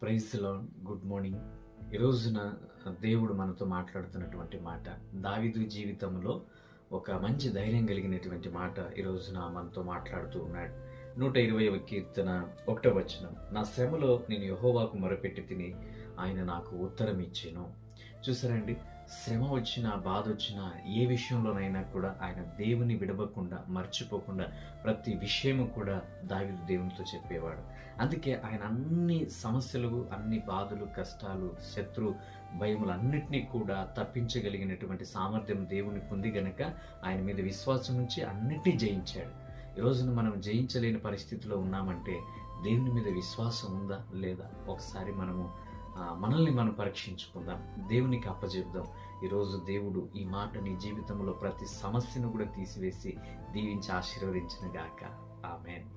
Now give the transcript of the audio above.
Praise the Lord. Good morning. ఈ రోజున దేవుడు మనతో మాట్లాడుతున్నటువంటి మాట, దావీదు జీవితంలో ఒక మంచి ధైర్యం కలిగినటువంటి మాట ఈ రోజున మనతో మాట్లాడుతూ ఉన్నాడు. 120వ కీర్తన 1వ వచనం, నా శ్రమలో నేను యెహోవాకు మొరపెట్టి తిని ఆయన నాకు ఉత్తరం ఇచ్చెను. చూసారండి, శ్రమ వచ్చినా బాధ వచ్చినా ఏ విషయంలోనైనా కూడా ఆయన దేవుని విడవకుండా మర్చిపోకుండా ప్రతి విషయము కూడా దావీదు దేవునితో చెప్పేవాడు. అందుకే ఆయన అన్ని సమస్యలు, అన్ని బాధలు, కష్టాలు, శత్రు భయములన్నిటినీ కూడా తప్పించగలిగినటువంటి సామర్థ్యం దేవునికి ఉంది గనక ఆయన మీద విశ్వాసం ఉంచి అన్నిటినీ జయించాడు. ఈ రోజున మనం జయించలేని పరిస్థితిలో ఉన్నామంటే దేవుని మీద విశ్వాసం ఉందా లేదా ఒకసారి మనల్ని మనం పరీక్షించుకుందాం, దేవునికి అప్పచెప్దాం. ఈరోజు దేవుడు ఈ మాట నీ జీవితంలో ప్రతి సమస్యను కూడా తీసివేసి దీవించి ఆశీర్వదించిన గాక. ఆమేన్.